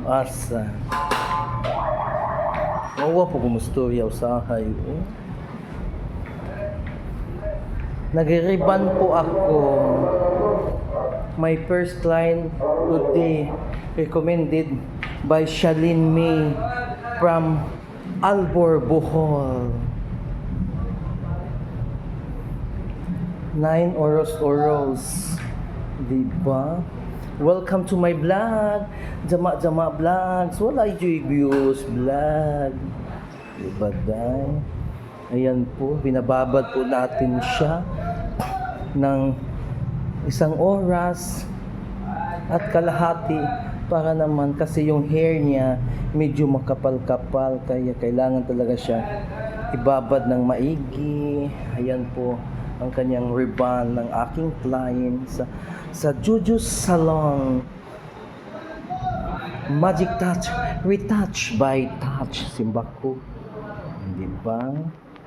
Asa. Mawa po kumustorya usahay. Oh. Nag-riban po ako. My first client would be recommended by Shalin May from Albor, Bohol. 9 oros. Diba? Welcome to my vlog. Jama vlogs. Wala yung views vlog. Diba day? Ayan po, binababad po natin siya ng 1 oras at kalahati para naman kasi yung hair niya medyo makapal-kapal kaya kailangan talaga siya ibabad ng maigi. Ayan po ang kanyang ribbon ng aking client sa Juju's Salon. Magic Touch, Retouch by Touch Simbako. Di ba?